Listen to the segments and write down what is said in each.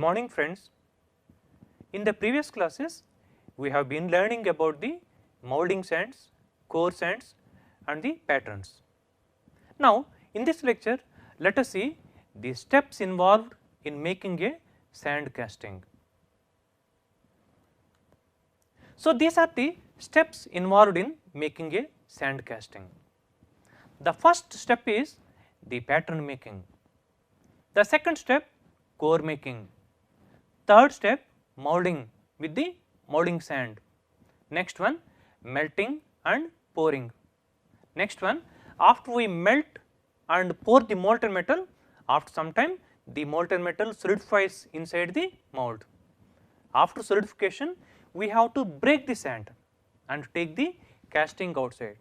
morning friends. In the previous classes we have been learning about the molding sands, core sands and the patterns. Now in this lecture let us see the steps involved in making a sand casting. So these are the steps involved in making a sand casting. The first step is the pattern making. The second step core making. Third step molding with the molding sand. Next one melting and pouring. Next one, after we melt and pour the molten metal, after some time the molten metal solidifies inside the mold. After solidification we have to break the sand and take the casting outside.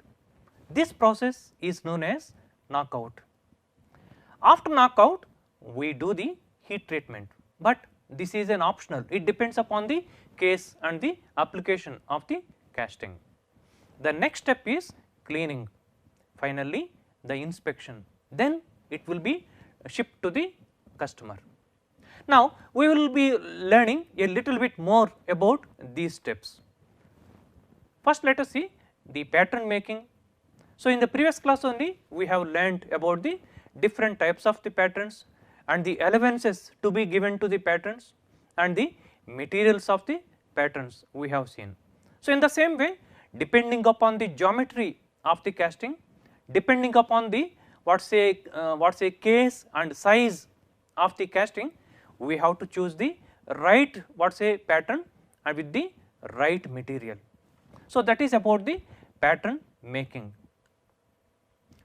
This process is known as knockout. After knockout we do the heat treatment, but this is an optional, it depends upon the case and the application of the casting. The next step is cleaning, finally the inspection, then it will be shipped to the customer. Now we will be learning a little bit more about these steps. First let us see the pattern making. So in the previous class only we have learned about the different types of the patterns and the allowances to be given to the patterns and the materials of the patterns we have seen. So in the same way, depending upon the geometry of the casting, depending upon the what say case and size of the casting, we have to choose the right pattern and with the right material. So that is about the pattern making.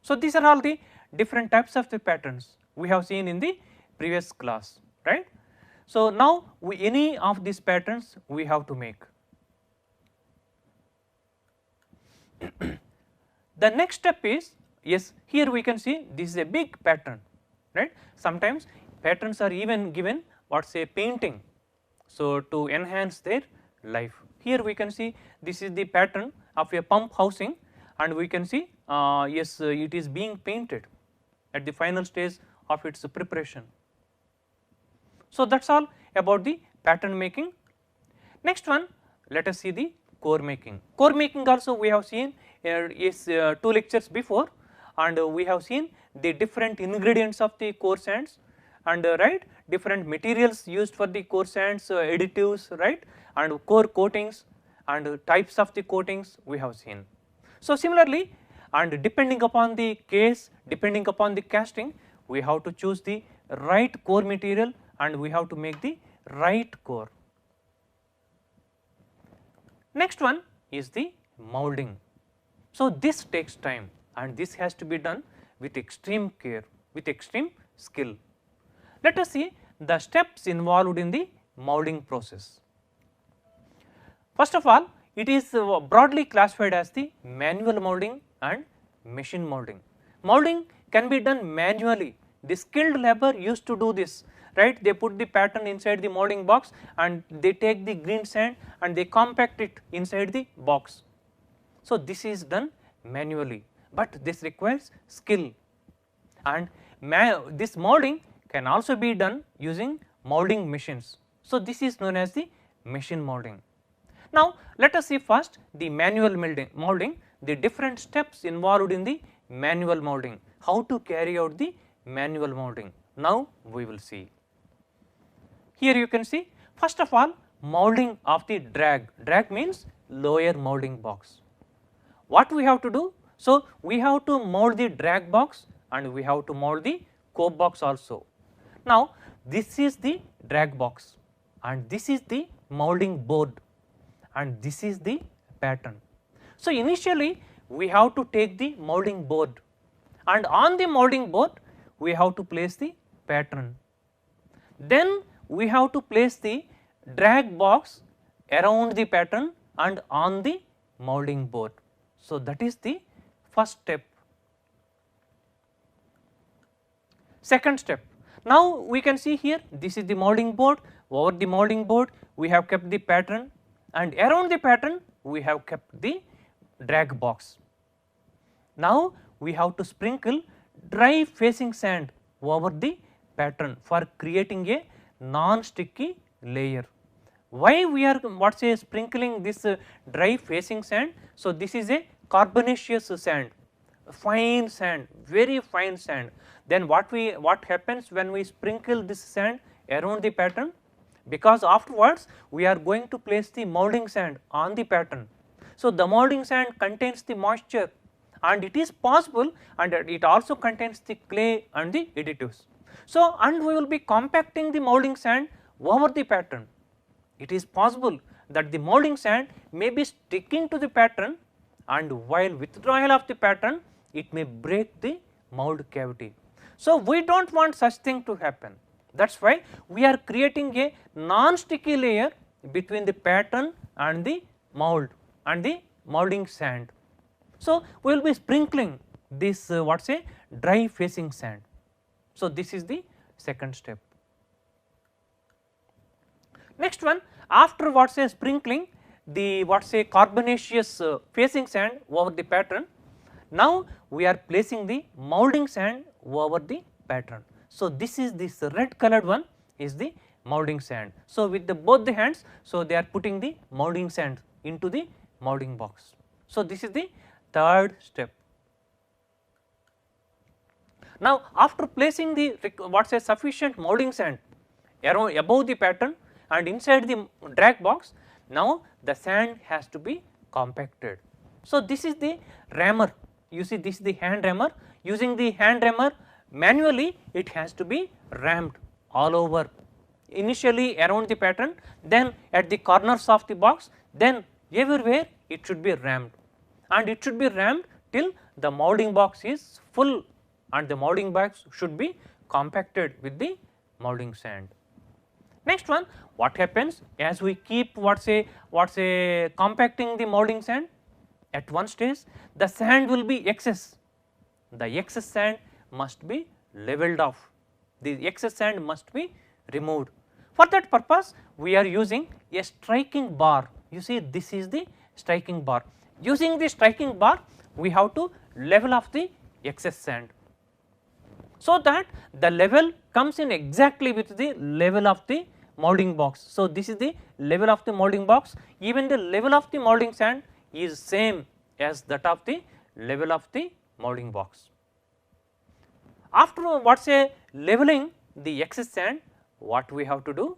So these are all the different types of the patterns we have seen in the previous class, right. So now any of these patterns we have to make. The next step is, yes, here we can see this is a big pattern, right. Sometimes patterns are even given painting, so to enhance their life. Here we can see this is the pattern of a pump housing and we can see it is being painted at the final stage of its preparation. So that is all about the pattern making. Next one, let us see the core making. Core making also we have seen is 2 lectures before, and we have seen the different ingredients of the core sands and different materials used for the core sands, additives, and core coatings and types of the coatings we have seen. So similarly, and depending upon the case, depending upon the casting, we have to choose the right core material and we have to make the right core. Next one is the molding. So this takes time and this has to be done with extreme care, with extreme skill. Let us see the steps involved in the molding process. First of all, it is broadly classified as the manual molding and machine molding. Molding can be done manually. The skilled labor used to do this, right. They put the pattern inside the molding box and they take the green sand and they compact it inside the box. So this is done manually, but this requires skill, and this molding can also be done using molding machines. So this is known as the machine molding. Now let us see first the manual molding, the different steps involved in the manual molding, how to carry out the manual molding. Now we will see. Here you can see, first of all, molding of the drag. Drag means lower molding box. What we have to do? So we have to mold the drag box and we have to mold the cope box also. Now this is the drag box and this is the molding board and this is the pattern. So initially we have to take the molding board and on the molding board we have to place the pattern. Then we have to place the drag box around the pattern and on the molding board. So that is the first step. Second step, now we can see here this is the molding board, over the molding board we have kept the pattern and around the pattern we have kept the drag box. Now we have to sprinkle dry facing sand over the pattern for creating a non-sticky layer. Why we are what say sprinkling this dry facing sand? So, this is a carbonaceous sand, fine sand, very fine sand. Then what happens when we sprinkle this sand around the pattern? Because afterwards we are going to place the molding sand on the pattern. So, the molding sand contains the moisture, and it is possible, and it also contains the clay and the additives. So, and we will be compacting the molding sand over the pattern. It is possible that the molding sand may be sticking to the pattern, and while withdrawal of the pattern it may break the mold cavity. So, we do not want such thing to happen. That is why we are creating a non-sticky layer between the pattern and the mold and the molding sand. So, we will be sprinkling this what say dry facing sand. So, this is the second step. Next one, after what say sprinkling the what say carbonaceous facing sand over the pattern, now we are placing the molding sand over the pattern. So, this is this red colored one is the molding sand. So, with the both the hands, so they are putting the molding sand into the molding box. So, this is the third step. Now, after placing the what say sufficient molding sand around above the pattern and inside the drag box, now the sand has to be compacted. So, this is the rammer. You see, this is the hand rammer. Using the hand rammer, manually it has to be rammed all over, initially around the pattern, then at the corners of the box, then everywhere it should be rammed, and it should be rammed till the molding box is full, and the molding box should be compacted with the molding sand. Next one, what happens as we keep what say compacting the molding sand? At one stage the sand will be excess, the excess sand must be leveled off, the excess sand must be removed. For that purpose we are using a striking bar. You see, this is the striking bar. Using the striking bar we have to level off the excess sand, so that the level comes in exactly with the level of the molding box. So, this is the level of the molding box, even the level of the molding sand is same as that of the level of the molding box. After what say leveling the excess sand, what we have to do?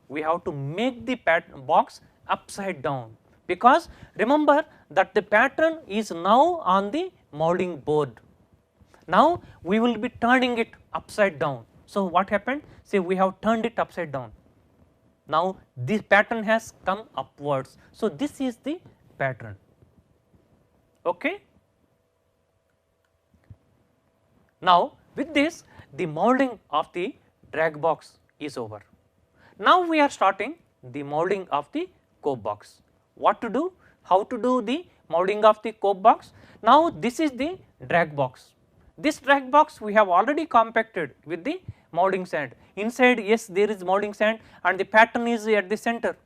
We have to make the box upside down, because remember that the pattern is now on the molding board. Now, we will be turning it upside down. So, what happened? Say we have turned it upside down. Now, this pattern has come upwards. So, this is the pattern. Okay. Now, with this the molding of the drag box is over. Now, we are starting the molding of the cope box. What to do? How to do the molding of the cope box? Now, this is the drag box. This drag box we have already compacted with the molding sand. Inside, yes, there is molding sand and the pattern is at the center.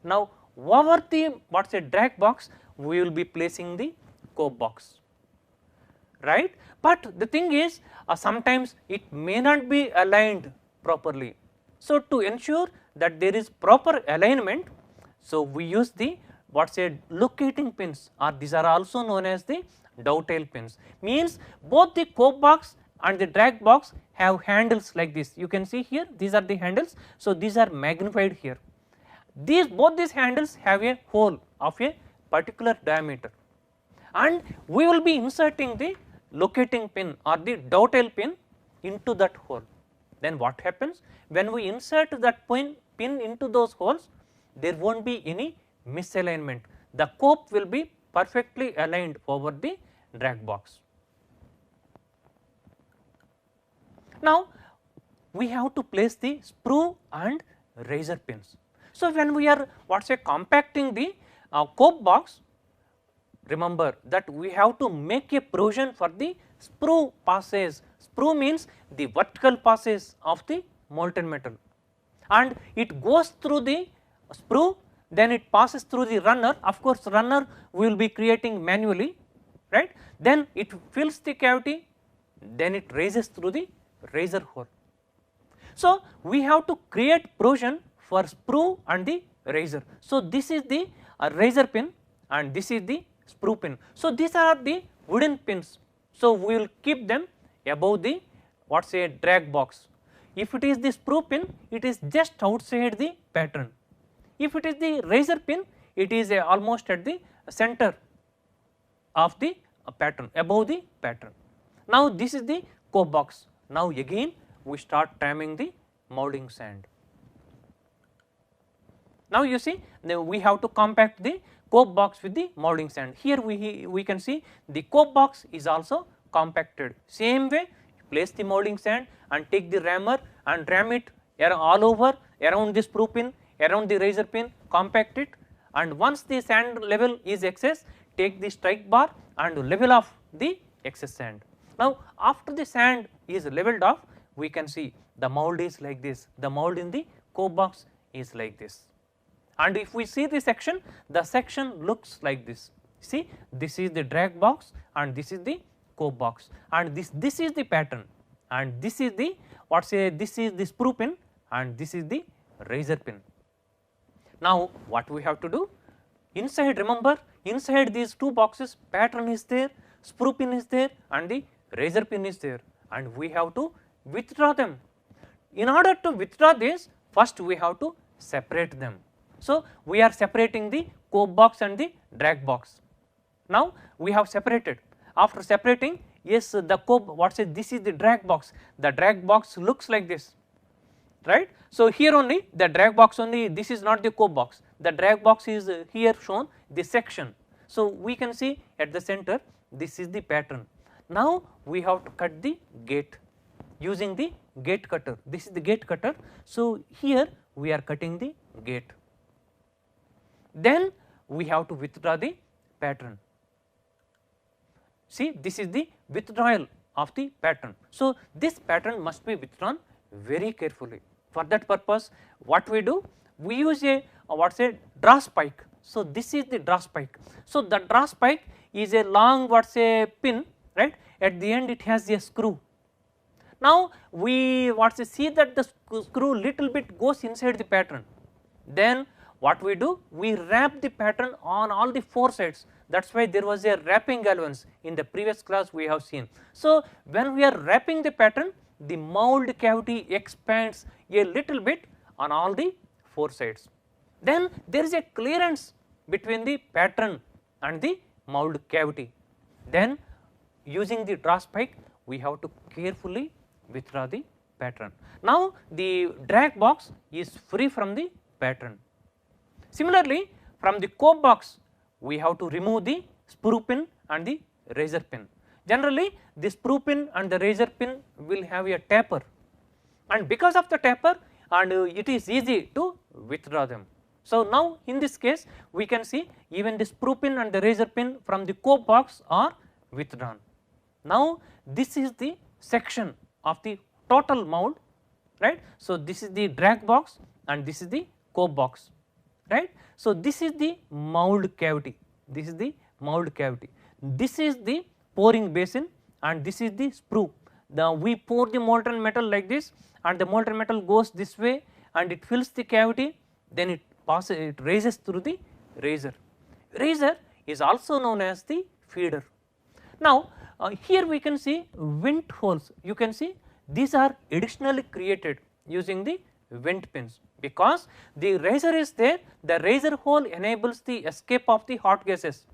Now, over the what say drag box we will be placing the cope box, right. But the thing is sometimes it may not be aligned properly. So, to ensure that there is proper alignment, so we use the what say locating pins, or these are also known as the dovetail pins. Means both the cope box and the drag box have handles like this. You can see here, these are the handles. So, these are magnified here. Both these handles have a hole of a particular diameter, and we will be inserting the locating pin or the dovetail pin into that hole. Then what happens? When we insert that pin into those holes, there will not be any misalignment. The cope will be perfectly aligned over the drag box. Now, we have to place the sprue and riser pins. So, when we are what say compacting the cope box, remember that we have to make a provision for the sprue passage. Sprue means the vertical passage of the molten metal, and it goes through the sprue, then it passes through the runner. Of course, runner we will be creating manually, right. Then it fills the cavity, then it raises through the riser hole. So, we have to create provision for sprue and the riser. So, this is the riser pin and this is the sprue pin. So, these are the wooden pins. So, we will keep them above the what say drag box. If it is the sprue pin, it is just outside the pattern. If it is the riser pin, it is almost at the center of the pattern, above the pattern. Now, this is the cope box. Now, again we start ramming the molding sand. Now, you see we have to compact the cope box with the molding sand. Here we can see the cope box is also compacted. Same way, place the molding sand and take the rammer and ram it all over around this sprue pin, around the riser pin, compact it, and once the sand level is excess, take the strike bar and level off the excess sand. Now, after the sand is leveled off, we can see the mold is like this, the mold in the cope box is like this. And if we see the section looks like this. See, this is the drag box and this is the cope box, and this is the pattern, and this is the this is the sprue pin and this is the riser pin. Now, what we have to do? Inside, remember, inside these two boxes, pattern is there, sprue pin is there and the riser pin is there, and we have to withdraw them. In order to withdraw this, first we have to separate them. So, we are separating the cope box and the drag box. Now, we have separated. After separating, yes, the cope, this is the drag box. The drag box looks like this, right. So, here only the drag box only, this is not the cope box. The drag box is here shown this section. So, we can see at the center, this is the pattern. Now, we have to cut the gate using the gate cutter. This is the gate cutter. So, here we are cutting the gate. Then we have to withdraw the pattern. See, this is the withdrawal of the pattern. So, this pattern must be withdrawn very carefully. For that purpose, what we do? We use a draw spike. So, this is the draw spike. So, the draw spike is a long pin, right. At the end it has a screw. Now, we see that the screw little bit goes inside the pattern. Then what we do? We wrap the pattern on all the four sides. That is why there was a wrapping allowance in the previous class we have seen. So, when we are wrapping the pattern, the mold cavity expands a little bit on all the four sides. Then there is a clearance between the pattern and the mold cavity. Then using the draw spike, we have to carefully withdraw the pattern. Now, the drag box is free from the pattern. Similarly, from the cope box, we have to remove the sprue pin and the riser pin. Generally, the sprue pin and the riser pin will have a taper, and because of the taper, and it is easy to withdraw them. So, now in this case, we can see even the sprue pin and the riser pin from the cope box are withdrawn. Now, this is the section of the total mold, right. So, this is the drag box and this is the cope box, right. So, this is the mold cavity, this is the mold cavity, this is the pouring basin and this is the sprue. We pour the molten metal like this, and the molten metal goes this way and it fills the cavity, then it raises through the riser. Riser is also known as the feeder. Now, here we can see vent holes. You can see these are additionally created using the vent pins, because the riser is there, the riser hole enables the escape of the hot gases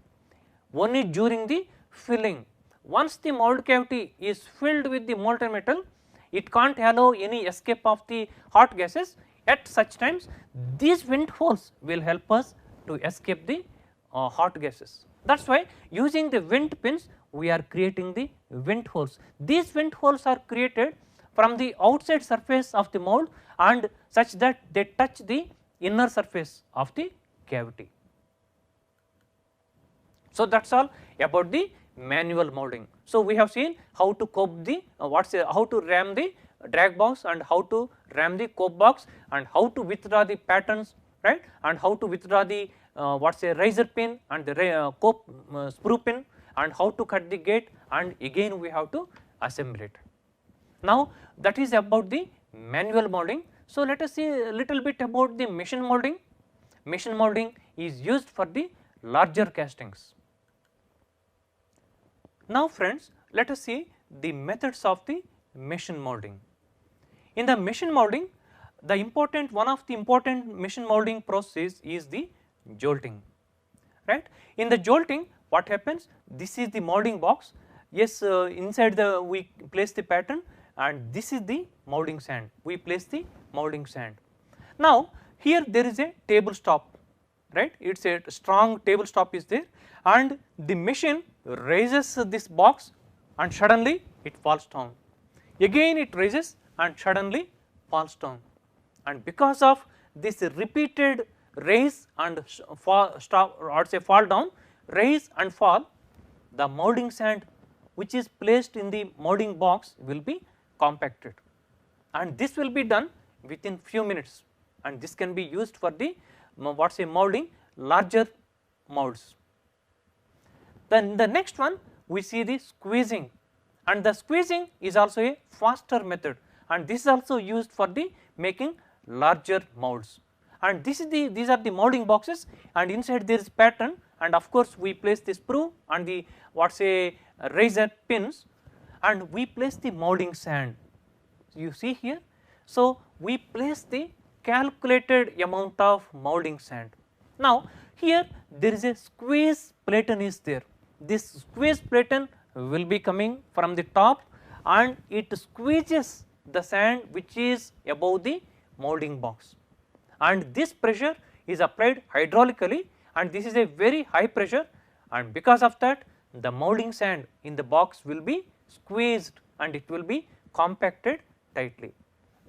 only during the filling. Once the mold cavity is filled with the molten metal, it can't allow any escape of the hot gases. At such times, these vent holes will help us to escape the hot gases. That is why using the vent pins, we are creating the vent holes. These vent holes are created from the outside surface of the mold and such that they touch the inner surface of the cavity. So, that is all about the manual molding. So, we have seen how to cope the how to ram the drag box and how to ram the cope box and how to withdraw the patterns, right, and how to withdraw the riser pin and the cope sprue pin, and how to cut the gate, and again we have to assemble it. Now, that is about the manual molding. So, let us see a little bit about the machine molding. Machine molding is used for the larger castings. Now friends, let us see the methods of the machine molding. In the machine molding, one of the important machine molding process is the jolting, right. In the jolting, what happens? This is the molding box. Yes, inside we place the pattern, and this is the molding sand. We place the molding sand. Now here there is a table stop, right. It is a strong table stop is there, and the machine raises this box and suddenly it falls down. Again it raises and suddenly falls down, and because of this repeated raise and fall down, raise and fall, the molding sand which is placed in the molding box will be compacted, and this will be done within few minutes, and this can be used for the molding larger molds. Then the next one we see the squeezing, and the squeezing is also a faster method, and this is also used for the making larger molds. And these are the molding boxes, and inside there is pattern, and of course we place the sprue and the razor pins, and we place the molding sand. You see here. So we place the calculated amount of molding sand. Now here there is a squeeze platen is there. This squeeze platen will be coming from the top, and it squeezes the sand which is above the molding box, and this pressure is applied hydraulically, and this is a very high pressure, and because of that the molding sand in the box will be squeezed and it will be compacted tightly.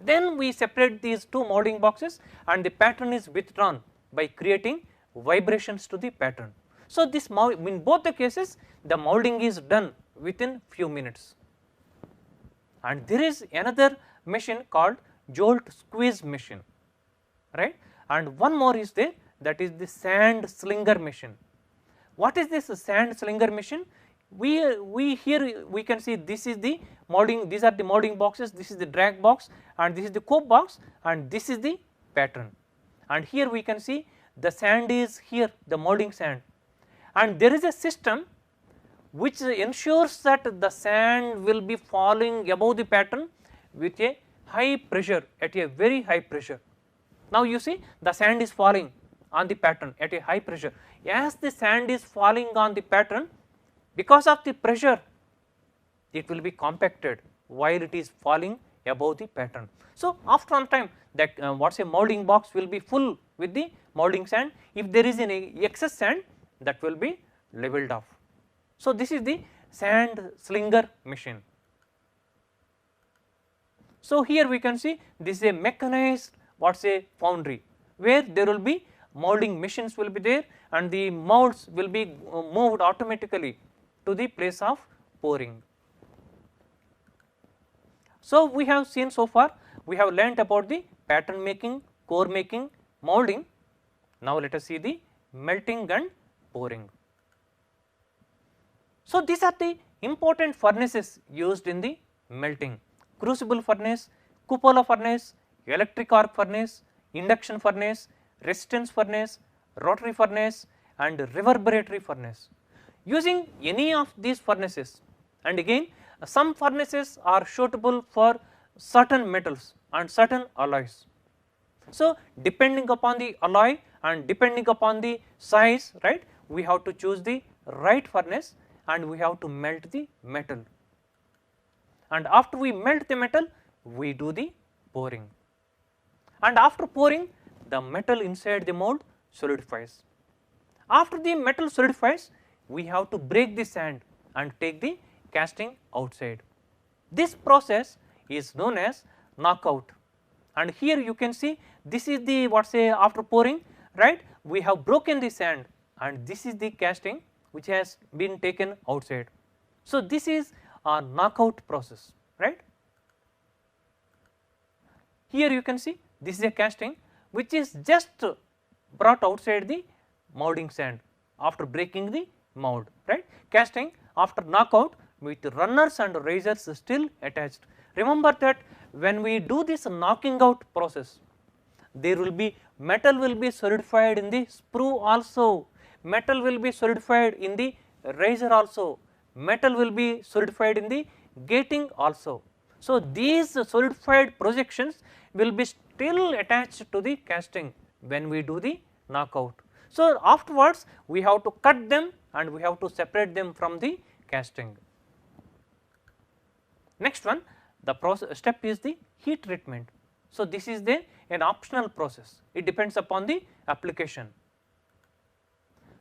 Then we separate these two molding boxes, and the pattern is withdrawn by creating vibrations to the pattern. So this in both the cases the molding is done within few minutes. And there is another machine called jolt squeeze machine, right, and one more is there, that is the sand slinger machine. What is this sand slinger machine? We here we can see this is the molding, these are the molding boxes, this is the drag box, and this is the cope box, and this is the pattern, and here we can see the sand is here, the molding sand, and there is a system which ensures that the sand will be falling above the pattern with a high pressure, at a very high pressure. Now you see the sand is falling on the pattern at a high pressure. As the sand is falling on the pattern, because of the pressure it will be compacted while it is falling above the pattern. So after some time that molding box will be full with the molding sand. If there is any excess sand, that will be leveled off. So this is the sand slinger machine. So here we can see this is a mechanized foundry, where there will be molding machines will be there, and the molds will be moved automatically to the place of pouring. So we have seen so far, we have learnt about the pattern making, core making, molding. Now let us see the melting and pouring. So these are the important furnaces used in the melting: crucible furnace, cupola furnace, electric arc furnace, induction furnace, resistance furnace, rotary furnace, and reverberatory furnace. Using any of these furnaces, and again some furnaces are suitable for certain metals and certain alloys. So depending upon the alloy and depending upon the size, right, we have to choose the right furnace, and we have to melt the metal, and after we melt the metal we do the pouring, and after pouring the metal inside the mold solidifies. After the metal solidifies, we have to break the sand and take the casting outside. This process is known as knockout, and here you can see this is the after pouring, right, we have broken the sand, and this is the casting which has been taken outside. So this is a knockout process, right. Here you can see this is a casting which is just brought outside the molding sand after breaking the mold, right. Casting after knockout with runners and razors still attached. Remember that when we do this knocking out process, there will be metal will be solidified in the sprue also, metal will be solidified in the riser also, metal will be solidified in the gating also. So, these solidified projections will be still attached to the casting when we do the knockout. So, afterwards we have to cut them and we have to separate them from the casting. Next one, the process step is the heat treatment. So, this is an optional process, it depends upon the application.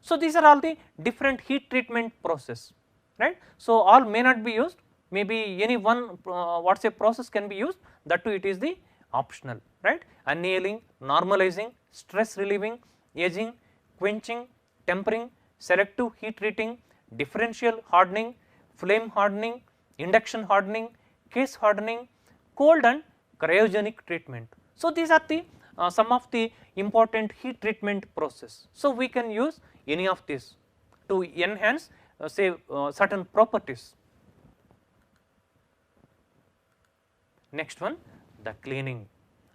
So, these are all the different heat treatment process, right. So, all may not be used, maybe any one what say process can be used, that too it is the optional, right. Annealing, normalizing, stress relieving, aging, quenching, tempering, selective heat treating, differential hardening, flame hardening, induction hardening, case hardening, cold and cryogenic treatment. So, these are the some of the important heat treatment process. So, we can use any of this to enhance say certain properties. Next one, the cleaning.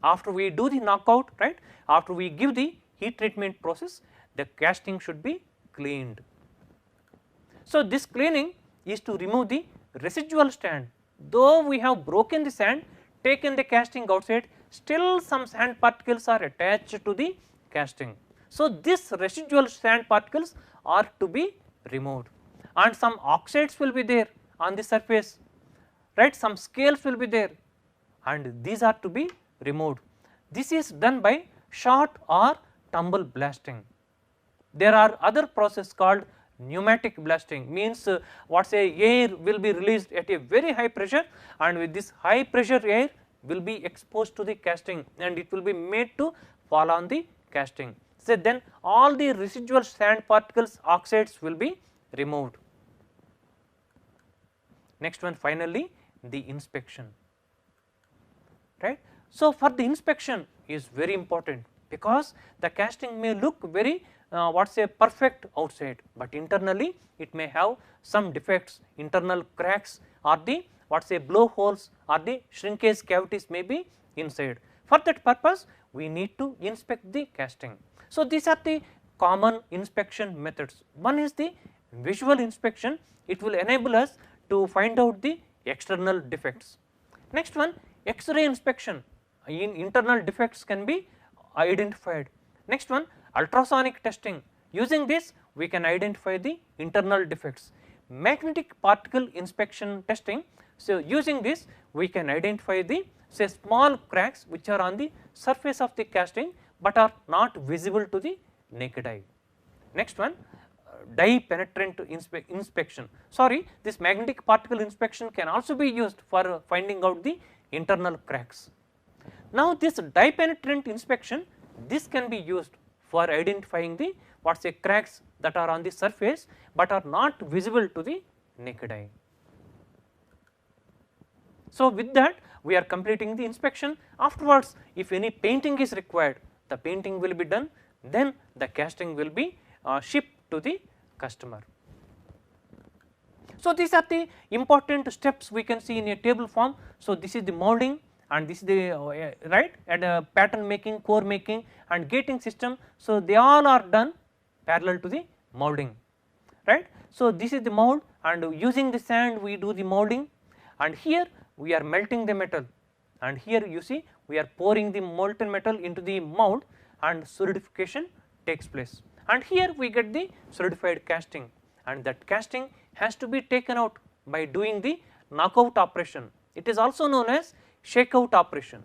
After we do the knockout, right, after we give the heat treatment process, the casting should be cleaned. So, this cleaning is to remove the residual sand. Though we have broken the sand, taken the casting outside, still some sand particles are attached to the casting. So, this residual sand particles are to be removed, and some oxides will be there on the surface, right, some scales will be there, and these are to be removed. This is done by shot or tumble blasting. There are other process called pneumatic blasting, means what say air will be released at a very high pressure, and with this high pressure air will be exposed to the casting and it will be made to fall on the casting. So, then all the residual sand particles, oxides will be removed. Next one, finally the inspection, right. So, for the inspection is very important, because the casting may look very what say perfect outside, but internally it may have some defects, internal cracks or the what say blowholes or the shrinkage cavities may be inside. For that purpose we need to inspect the casting. So, these are the common inspection methods. One is the visual inspection, it will enable us to find out the external defects. Next one, X-ray inspection, in internal defects can be identified. Next one, ultrasonic testing, using this we can identify the internal defects. Magnetic particle inspection testing, so using this we can identify the say small cracks which are on the surface of the casting, but are not visible to the naked eye. Next one, dye penetrant inspection, sorry, this magnetic particle inspection can also be used for finding out the internal cracks. Now, this dye penetrant inspection, this can be used for identifying the what say cracks that are on the surface, but are not visible to the naked eye. So, with that we are completing the inspection. Afterwards, if any painting is required, the painting will be done, then the casting will be shipped to the customer. So, these are the important steps we can see in a table form. So, this is the molding and this is the right at pattern making, core making and gating system. So, they all are done parallel to the molding, right. So, this is the mold, and using the sand we do the molding, and here we are melting the metal, and here you see we are pouring the molten metal into the mold and solidification takes place, and here we get the solidified casting, and that casting has to be taken out by doing the knockout operation. It is also known as shakeout operation.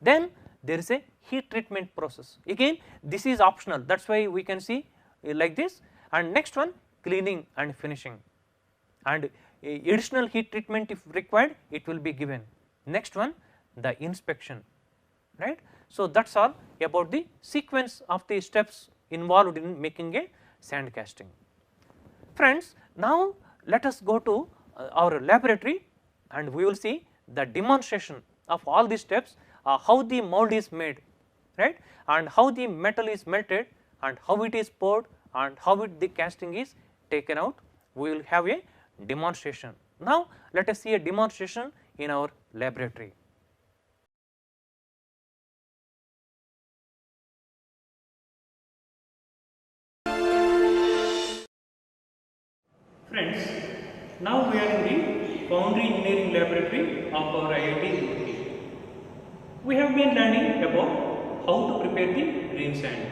Then there is a heat treatment process, again this is optional, that is why we can see like this, and next one cleaning and finishing, and additional heat treatment if required it will be given. Next one, the inspection, right. So, that is all about the sequence of the steps involved in making a sand casting. Friends, now let us go to our laboratory and we will see the demonstration of all these steps, how the mold is made, right, and how the metal is melted and how it is poured and how the casting is taken out. We will have a demonstration. Now, let us see a demonstration in our laboratory. Friends, now we are in the Foundry Engineering Laboratory of our IIT Roorkee. We have been learning about how to prepare the green sand.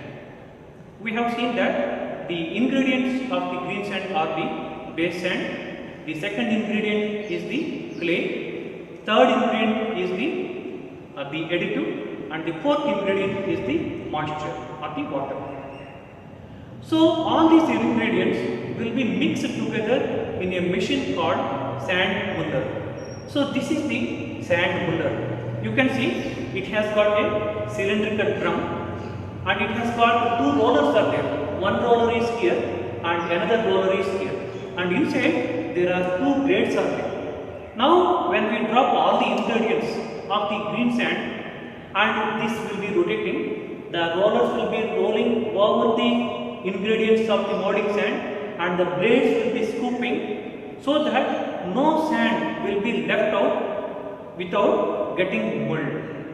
We have seen that the ingredients of the green sand are the base sand, the second ingredient is the clay, third ingredient is the additive, and the fourth ingredient is the moisture or the water. So all these ingredients will be mixed together in a machine called sand muller. So this is the sand muller. You can see it has got a cylindrical drum and it has got two rollers are there. One roller is here and another roller is here. And inside there are two blades are there. Now when we drop all the ingredients of the green sand and this will be rotating, the rollers will be rolling over the ingredients of the molding sand and the blades will be scooping so that no sand will be left out without getting molded.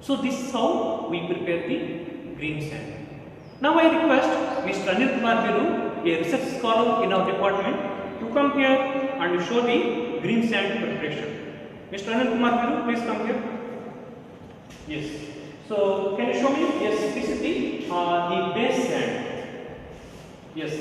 So this is how we prepare the green sand. Now I request Mr. Anil Kumar Biru, a research scholar in our department, to come here and show the green sand preparation. Mr. Anil Kumar Biru, please come here. Yes. So can you show me? Yes, this is the base sand. Yes,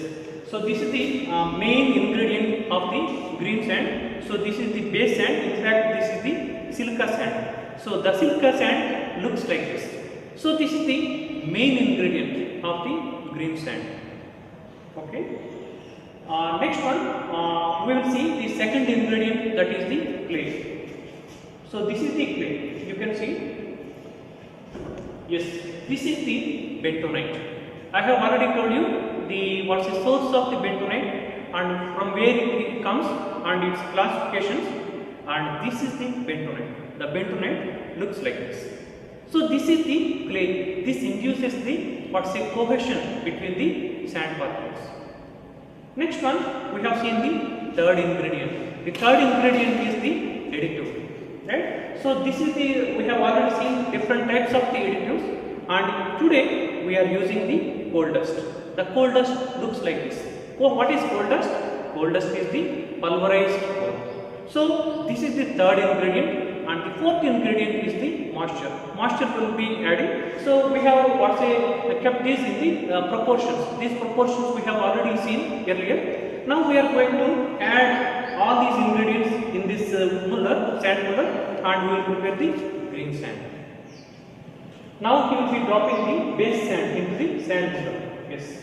so this is the main ingredient of the green sand. So this is the base sand, in fact this is the silica sand. So the silica sand looks like this. So this is the main ingredient of the green sand. Okay. Next one, we will see the second ingredient, that is the clay. So this is the clay, you can see. Yes, this is the bentonite. I have already told you what's the source of the bentonite and from where it comes and its classifications, and this is the bentonite. The bentonite looks like this. So this is the clay. This induces the cohesion between the sand particles. Next one, we have seen the third ingredient. The third ingredient is the additive. Right? So this is we have already seen different types of the additives, and today we are using the coal dust. The coal dust looks like this. Oh, what is coal dust? Coal dust is the pulverized coal. So this is the third ingredient, and the fourth ingredient is the moisture. Moisture will be added. So we have kept these in the proportions. These proportions we have already seen earlier. Now we are going to add all these ingredients in this sand muller, and we will prepare the green sand. Now he will be dropping the base sand into the sand muller. Yes.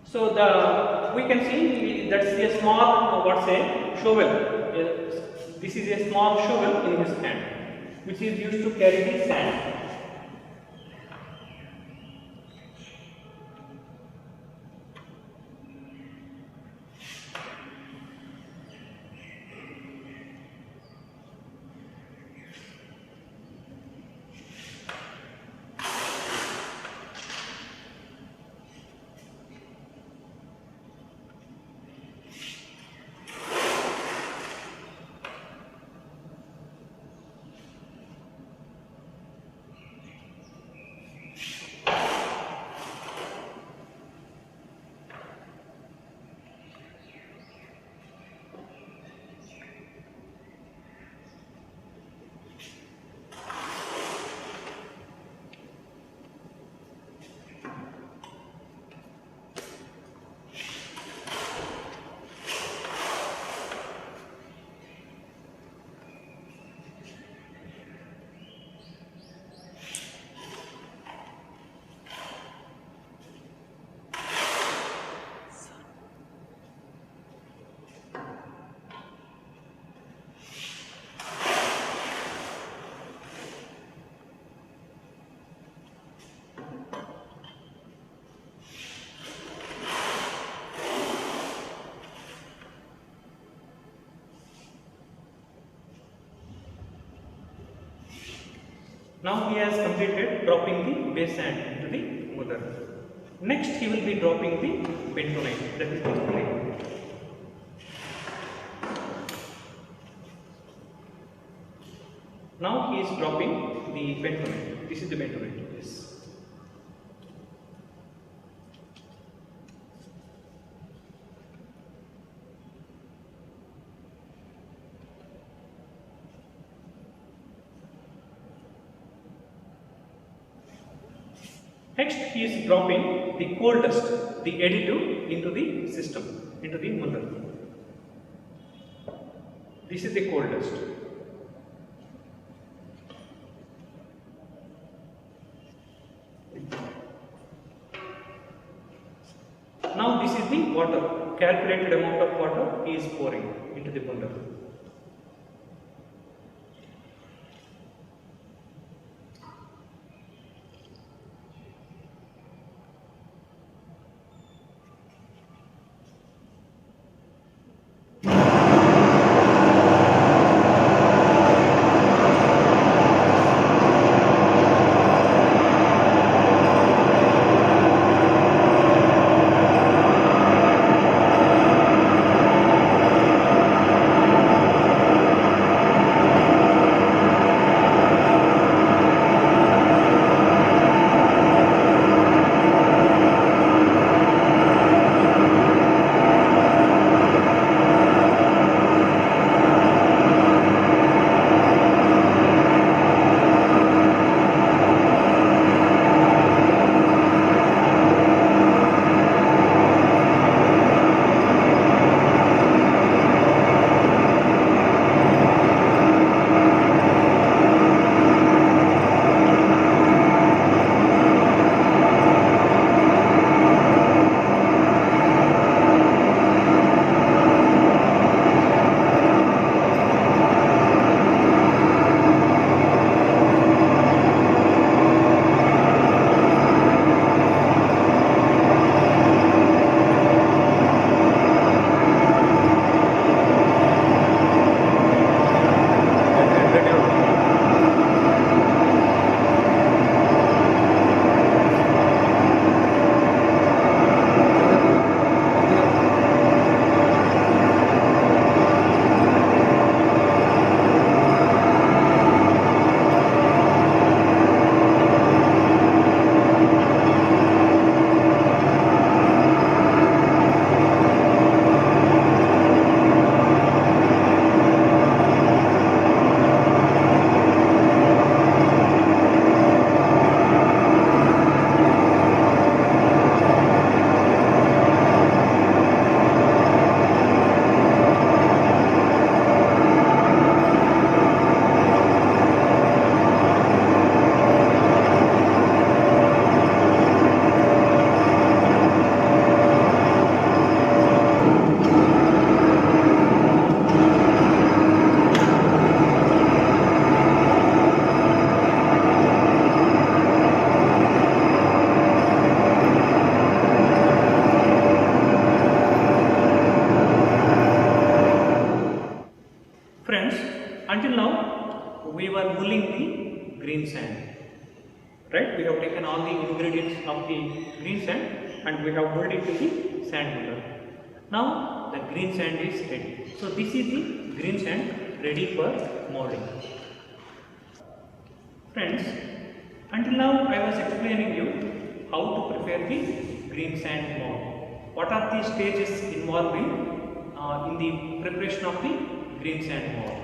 So we can see that's a small shovel. This is a small shovel in his hand, which is used to carry the sand. Now he has completed dropping the base sand into the muller. Next he will be dropping the bentonite, that is the clay. Now he is dropping the bentonite. This is the bentonite. Yes. Next, he is dropping the coal dust, the additive, into the system, into the muller. This is the coal dust. Now this is the water, calculated amount of water he is pouring into the muller. Until now, we were mulling the green sand, right? We have taken all the ingredients of the green sand and we have mulled it to the sand muller. Now, the green sand is ready. So, this is the green sand ready for molding. Friends, until now I was explaining you how to prepare the green sand mold. What are the stages involved in the preparation of the green sand mold?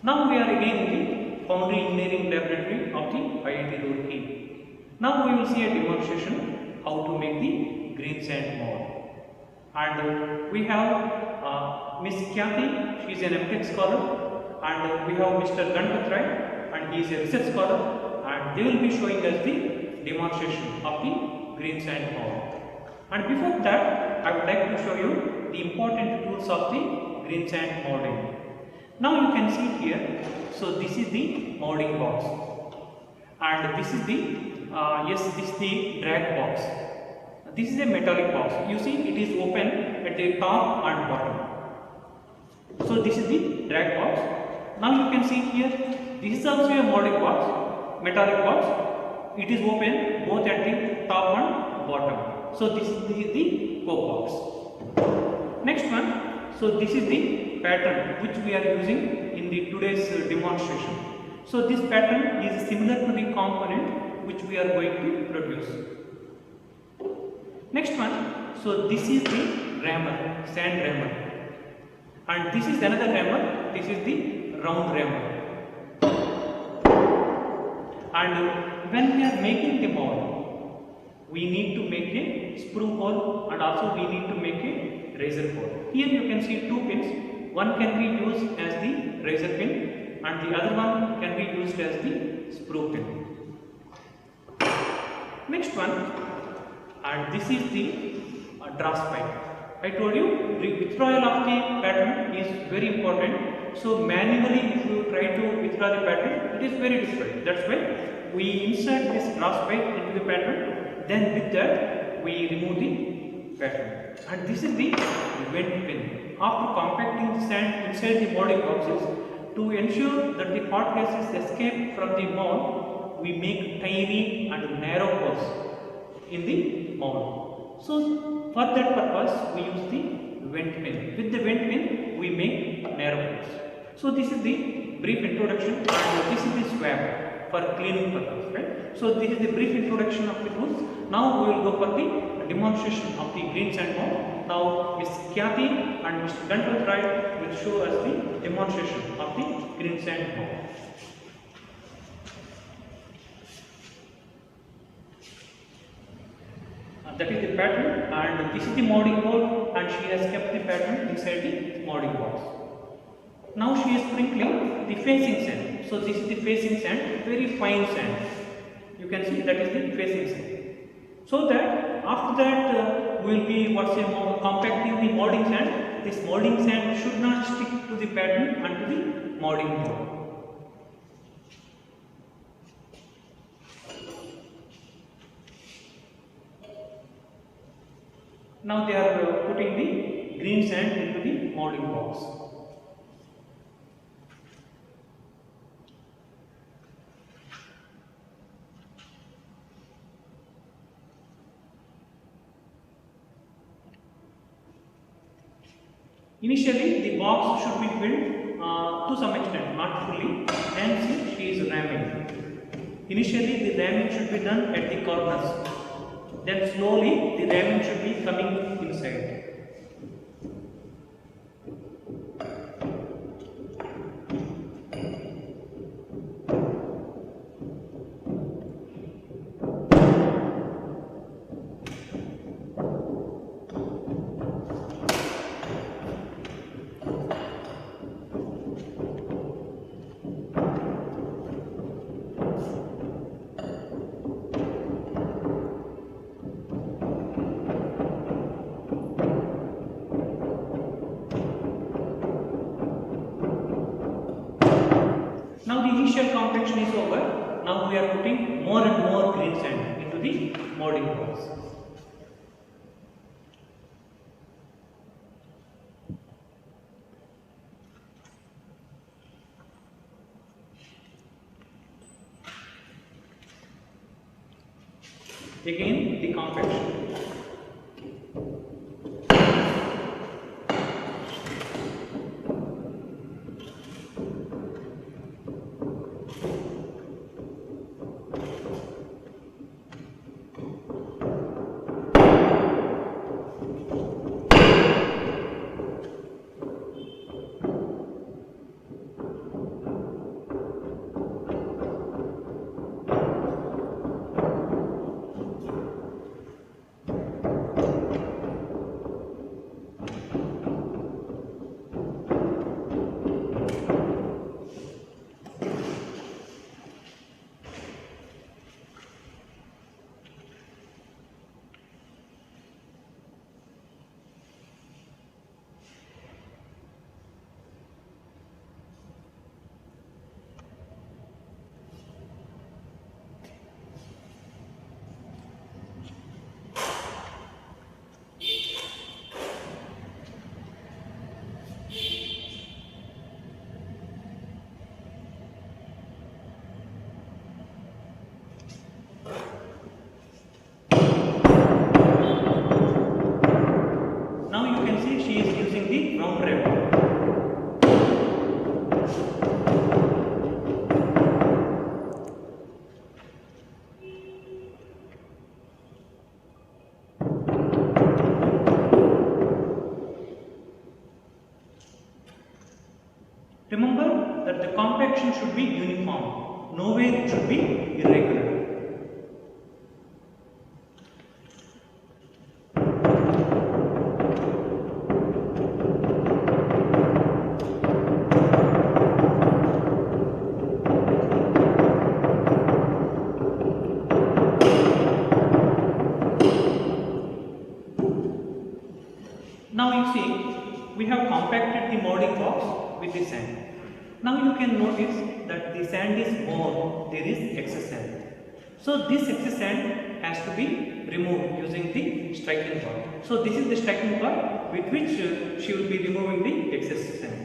Now we are again in the Foundry Engineering Laboratory of the IIT Roorkee. Now we will see a demonstration how to make the green sand mold. And we have Miss Khyati, she is an MTech scholar, and we have Mr. Ganpat Rai, and he is a research scholar, and they will be showing us the demonstration of the green sand mold. And before that, I would like to show you the important tools of the green sand molding. Now you can see here, so this is the molding box, and this is the this is the drag box. This is a metallic box. You see it is open at the top and bottom. So this is the drag box. Now you can see here, this is also a molding box, metallic box. It is open both at the top and bottom. So this is the coke box. Next one, so this is the pattern which we are using in the today's demonstration. So this pattern is similar to the component which we are going to produce. Next one, so this is the rammer, sand rammer, and this is another rammer, this is the round rammer. And when we are making the mold, we need to make a sprue hole and also we need to make a razor hole. Here you can see two pins, one can be used as the razor pin and the other one can be used as the sprue pin. Next one, and this is the draft pipe. I told you the withdrawal of the pattern is very important. So manually if you try to withdraw the pattern, it is very difficult. That's why we insert this draft pipe into the pattern, then with that we remove the pattern. And this is the vent pin. After compacting the sand inside the molding boxes, to ensure that the hot gases escape from the mold, we make tiny and narrow holes in the mold. So for that purpose we use the vent pin. With the vent pin we make narrow holes. So this is the brief introduction and this is the swab for cleaning purpose, right? So this is the brief introduction of the tools. Now we will go for the demonstration of the green sand mold. Now Ms. Khyati and Mr. Gantrat Rai will show us the demonstration of the green sand mold. That is the pattern and this is the molding board and she has kept the pattern inside the molding box. Now she is sprinkling the facing sand. So this is the facing sand, very fine sand. You can see that is the facing sand. So that after that we will be compacting the molding sand. This molding sand should not stick to the pattern and to the molding board. Now they are putting the green sand into the molding box. Initially the box should be filled to some extent, not fully. Then see, she is ramming. Initially the ramming should be done at the corners. Then slowly the ramming should be coming inside. Now the initial compaction is over. Now we are putting more and more green sand into the molding box. Again the compaction. that the compaction should be uniform. Nowhere it should be irregular. Now you see, we have compacted the molding box with the sand. Now you can notice that the sand is more, there is excess sand. So this excess sand has to be removed using the striking bar. So this is the striking bar with which she will be removing the excess sand.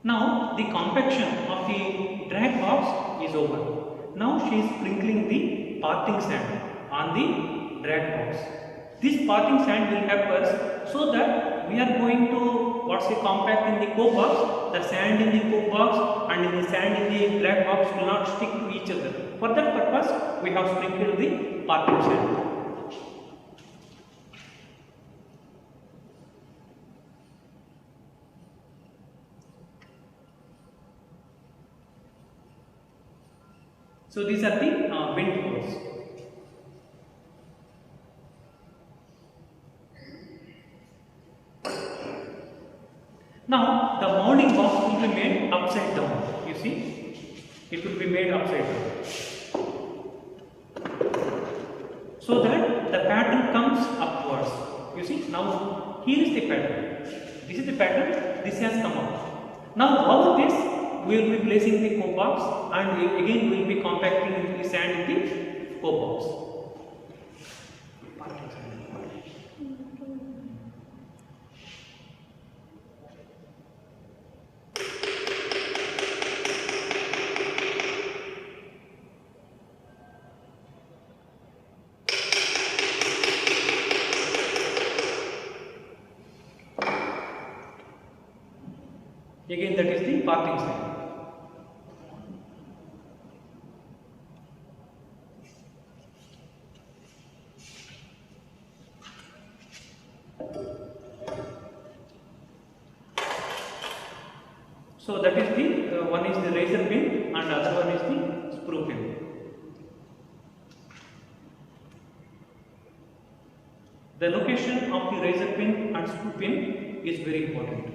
Now the compaction of the drag box is over. Now she is sprinkling the parting sand on the drag box. This parting sand will help us so that we are going to compact in the coke box. The sand in the coke box and in the sand in the drag box will not stick to each other. For that purpose, we have sprinkled the parting sand. So these are the wind holes. Now the molding box will be made upside down. You see, it will be made upside down, so that the pattern comes upwards. You see, now here is the pattern. This is the pattern. This has come out. Now over this, we will be placing the coke box, and again we will be compacting the sand in the coke box. Again, that is the parting sand. So that is the one is the razor pin and other one is the screw pin. The location of the razor pin and screw pin is very important.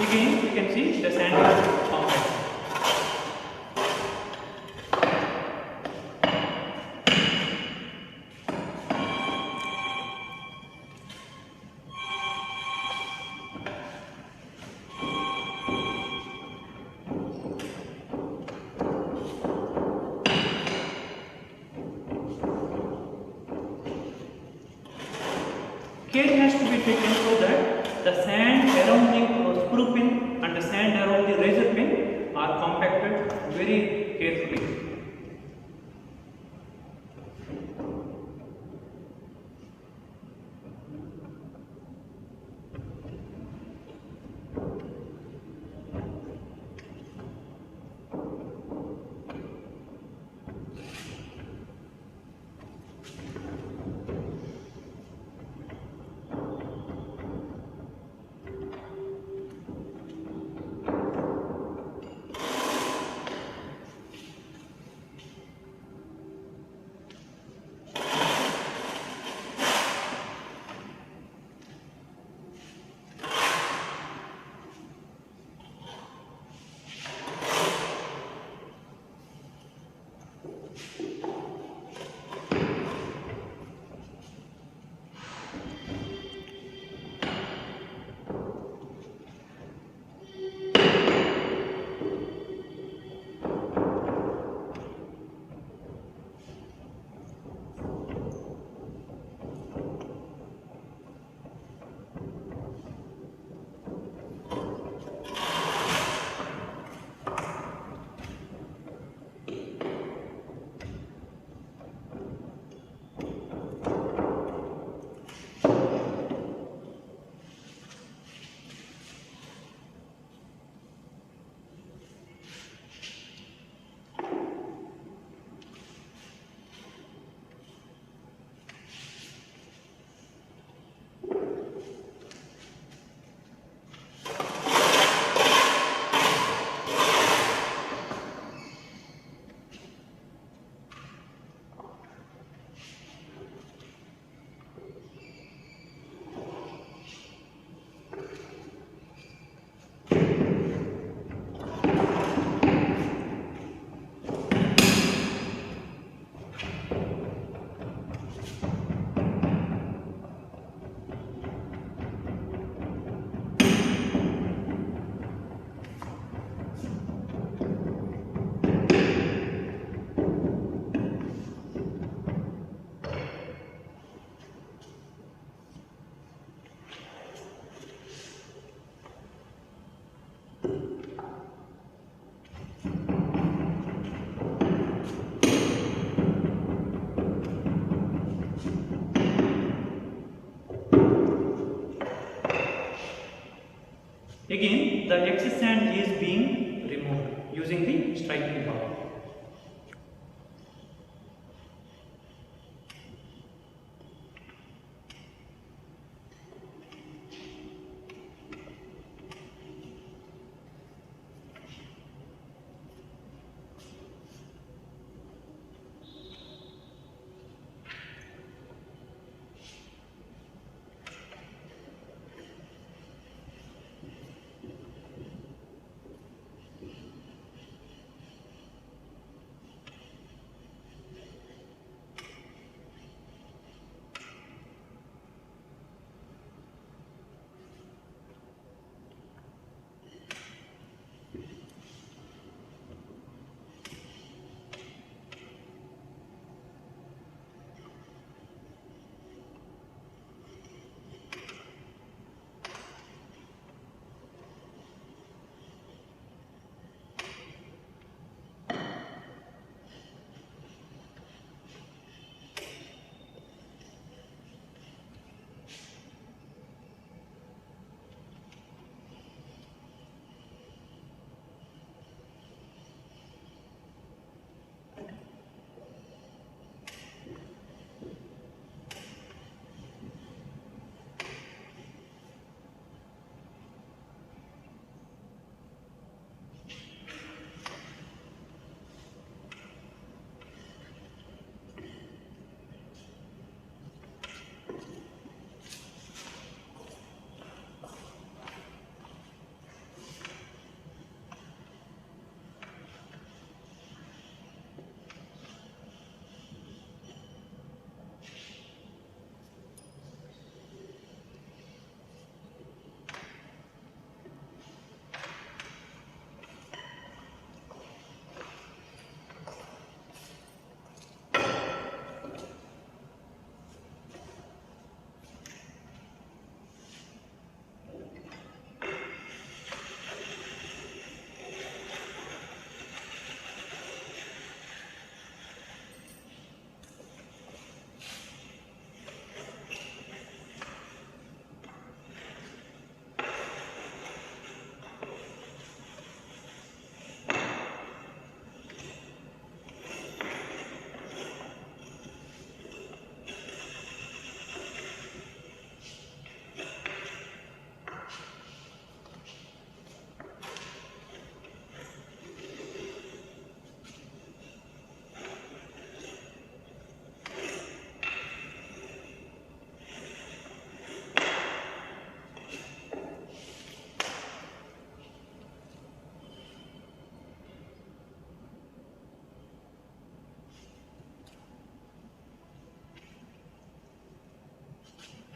Again, you can see the sand is compact. care has to be taken so that the sand around the screw pin and the sand around the razor pin are compacted very carefully. Again, the excess sand is being removed using the striking bar.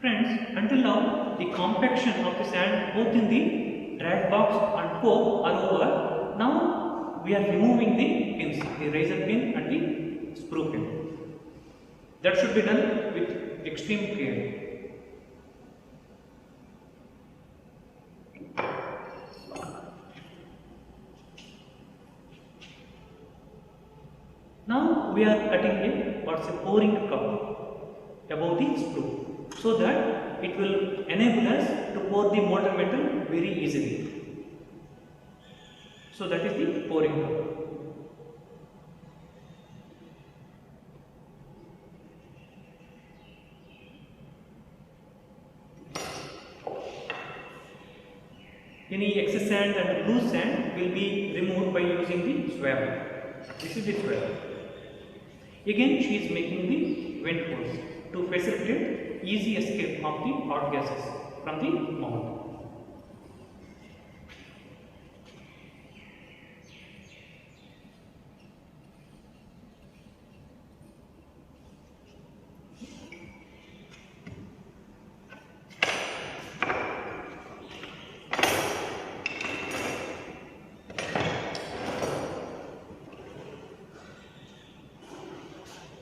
Friends, until now the compaction of the sand both in the drag box and coke are over. Now we are removing the pins, the razor pin and the screw pin. That should be done with extreme care. Now we are cutting a pouring cup above the screw, so that it will enable us to pour the molten metal very easily. So that is the pouring cup. Any excess sand and loose sand will be removed by using the swab. This is the swab. Again, she is making the vent holes to facilitate easy escape of the hot gases from the mouth.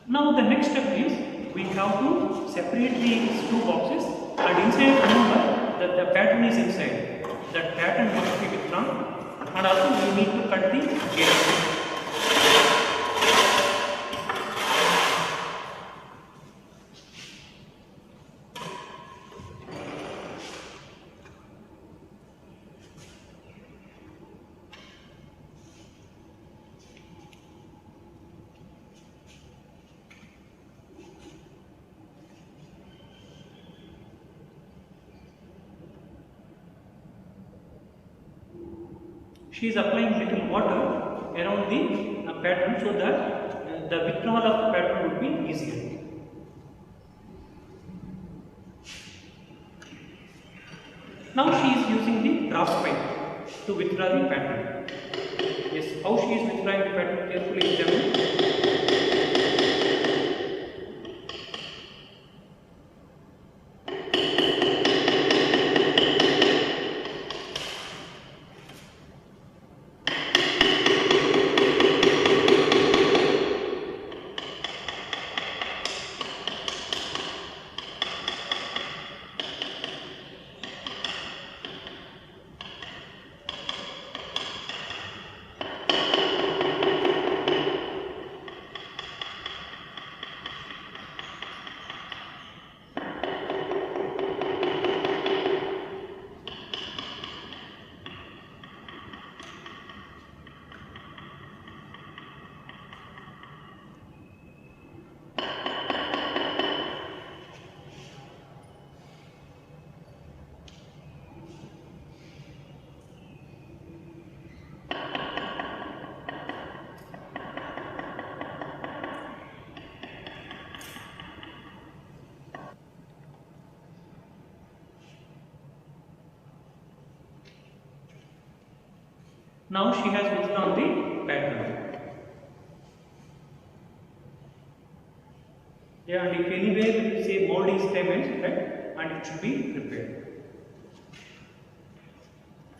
Now the next step is we have to separate these two boxes, and inside, remember that the pattern is inside. That pattern must be withdrawn, and also we need to cut the gate. She is applying little water around the pattern so that the withdrawal of the pattern would be easier. Now she is using the brass pipe to withdraw the pattern. Yes, how she is withdrawing the pattern, carefully examine. Now she has withdrawn the pattern. Yeah, and if anywhere say mold is damaged, right, and it should be repaired.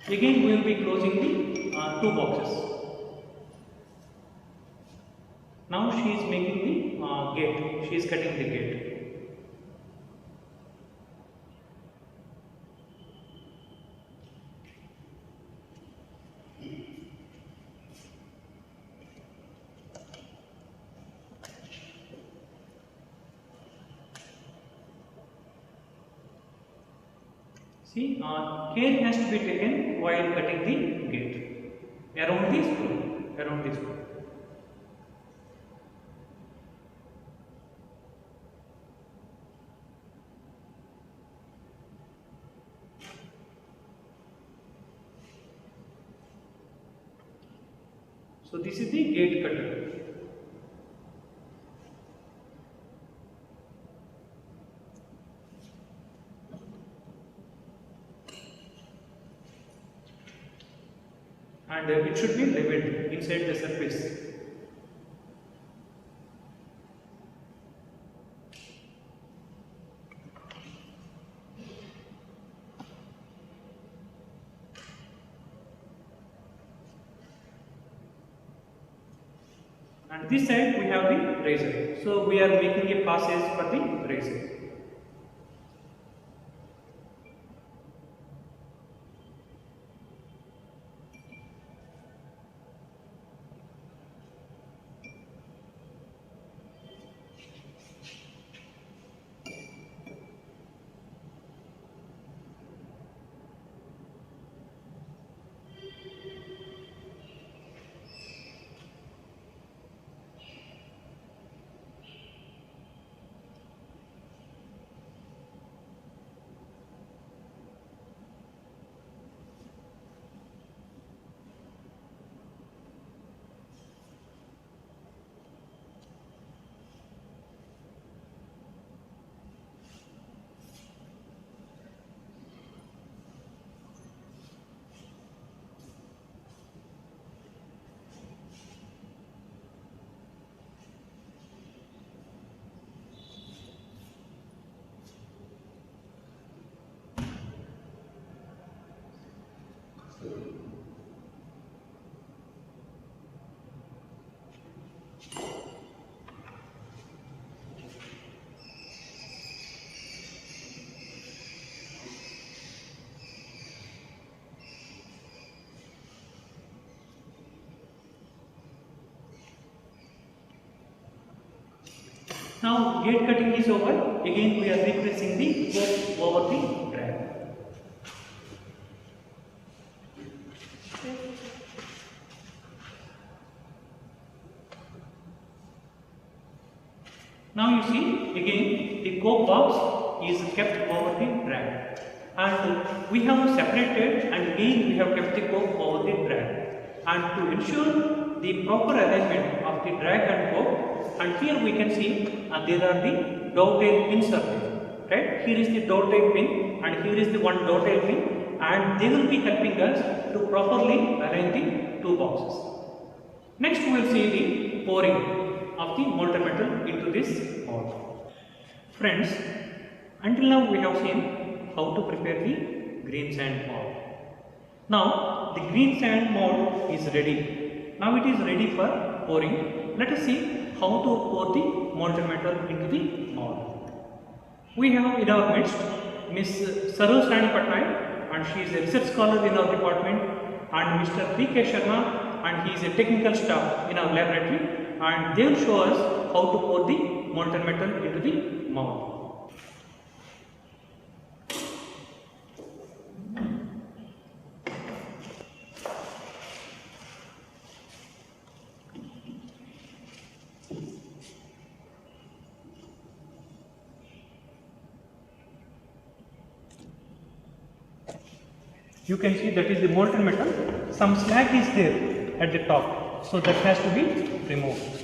Again, we will be closing the two boxes. Now she is making the gate. She is cutting the gate. See, care has to be taken while cutting the gate around the screw, around the screw. So this is the gate cutter. And it should be leveled inside the surface. and this side we have the razor. So we are making a passage for the razor. Now gate cutting is over. Again we are replacing the cope over the drag. Now you see again the cope box is kept over the drag, and we have separated and again we have kept the cope over the drag, and to ensure the proper alignment of the drag and cope, and here we can see there are the dovetail pins are there, right? Here is the dovetail pin and here is the one dovetail pin, and they will be helping us to properly align the two boxes. Next we will see the pouring of the molten metal into this mold. Friends, until now we have seen how to prepare the green sand mold. Now the green sand mold is ready. Now it is ready for pouring. Let us see how to pour the molten metal into the mold. We have in our midst Miss Saroj Rani Patnaik, and she is a research scholar in our department, and Mr. P.K. Sharma, and he is a technical staff in our laboratory, and they will show us how to pour the molten metal into the mold. You can see that is the molten metal. Some slag is there at the top, so that has to be removed.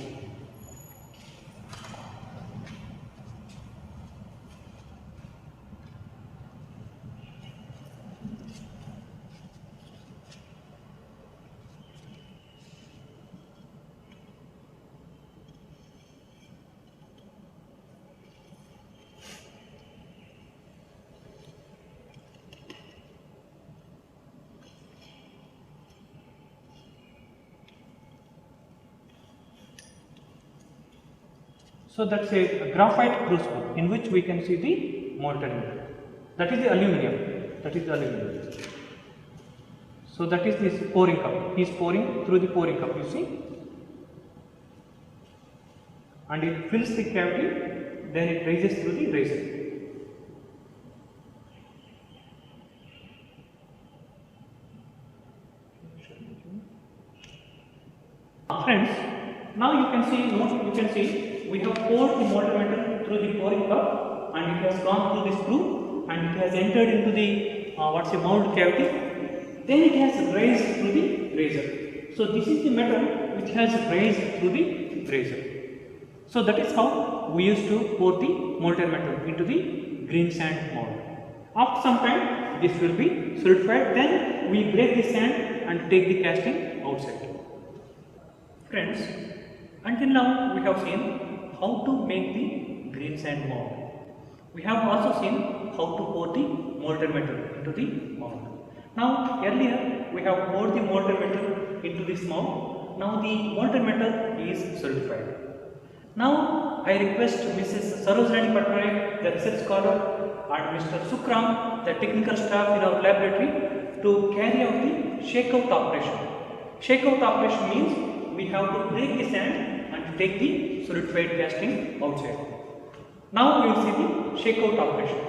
So that's a graphite crucible in which we can see the molten metal. That is the aluminium. That is the aluminium. So that is this pouring cup. He is pouring through the pouring cup, you see. And it fills the cavity, then it rises through the riser. Friends, now you can see we have poured the molten metal through the pouring cup, and it has gone through this screw, and it has entered into the mold cavity. Then it has raised through the riser. So this is the metal which has raised through the riser. So that is how we used to pour the molten metal into the green sand mold. After some time, this will be solidified. Then we break the sand and take the casting outside. Friends, until now we have seen how to make the green sand mold. We have also seen how to pour the molten metal into the mold. Now earlier we have poured the molten metal into this mold, now the molten metal is solidified. Now I request Mrs. Sarojini Patnaik, the research scholar, and Mr. Sukram, the technical staff in our laboratory, to carry out the shakeout operation. Shakeout operation means we have to break the sand and take the solidified casting outside. Now we will see the shakeout operation.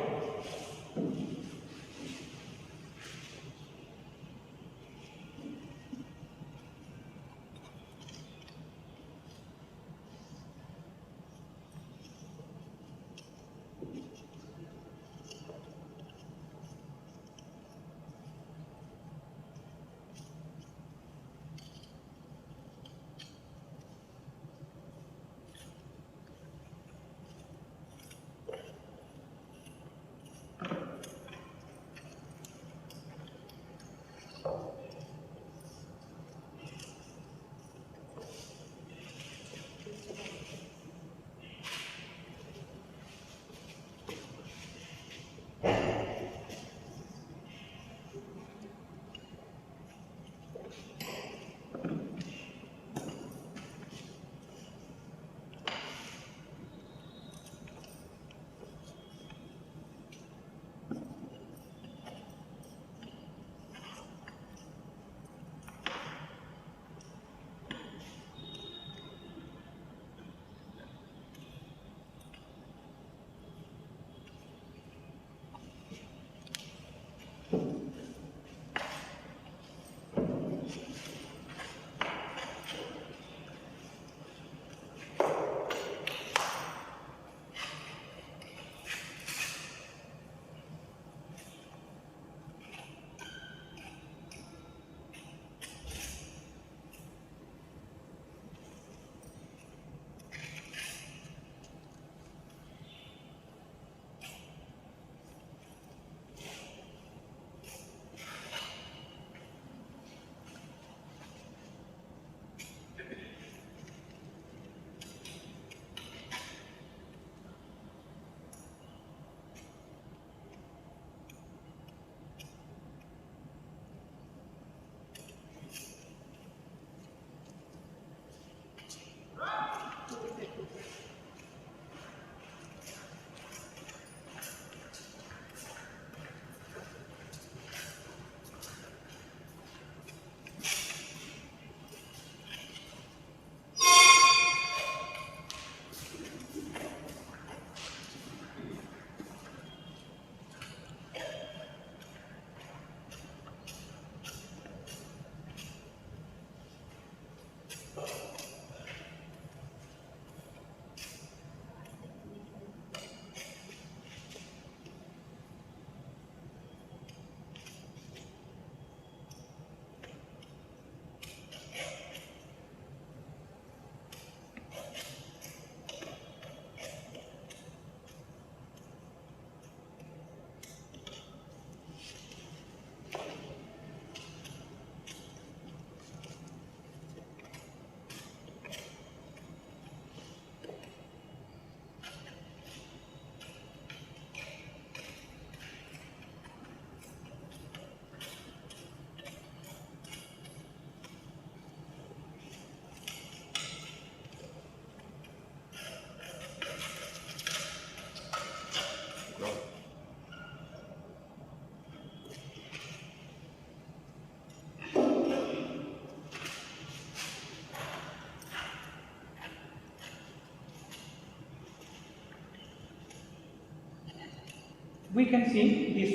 We can see the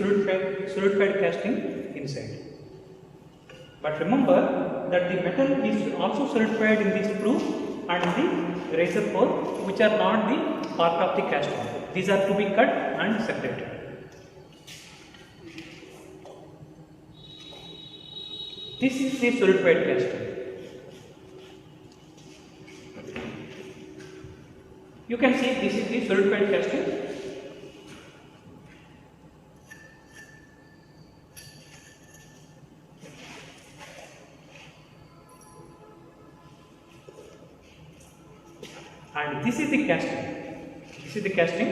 solidified casting inside. But remember that the metal is also solidified in the sprue and the razor pole, which are not the part of the casting. These are to be cut and separated. This is the solidified casting. You can see this is the solidified casting. And this is the casting. This is the casting,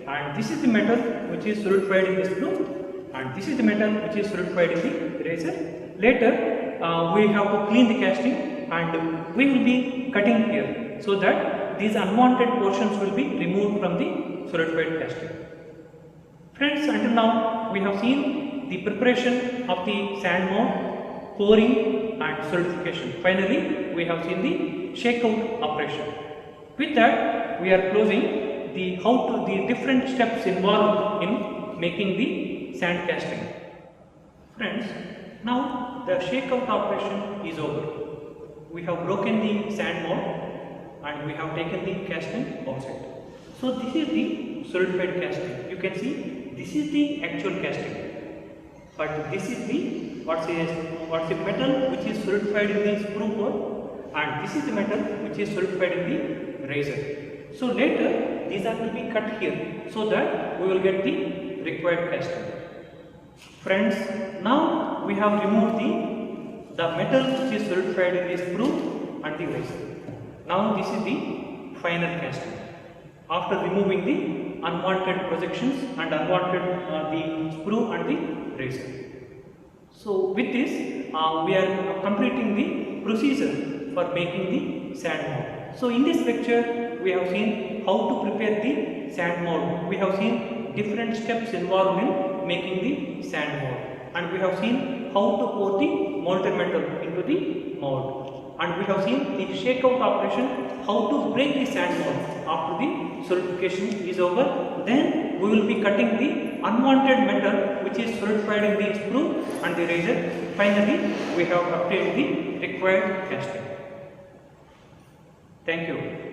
and this is the metal which is solidified in this sprue, and this is the metal which is solidified in the razor. Later, we have to clean the casting and we will be cutting here so that these unwanted portions will be removed from the solidified casting. Friends, until now we have seen the preparation of the sand mold, pouring and solidification. Finally, we have seen the shakeout operation. With that, we are closing the different steps involved in making the sand casting. Friends, now the shakeout operation is over. We have broken the sand mold and we have taken the casting outside. So this is the solidified casting. You can see this is the actual casting, but this is the what's the metal which is solidified in the sprue core, and this is the metal which is solidified in the razor. So later these are to be cut here so that we will get the required casting. Friends, now we have removed the metal which is solidified in the sprue and the razor. Now this is the final casting. After removing the unwanted projections and unwanted the sprue and the razor. So with this we are completing the procedure for making the sand mold. So in this lecture we have seen how to prepare the sand mold. We have seen different steps involved in making the sand mold, and we have seen how to pour the molten metal into the mold, and we have seen the shakeout operation, how to break the sand mold after the solidification is over. Then we will be cutting the unwanted metal which is solidified in the sprue and the razor. Finally, we have obtained the required casting. Thank you.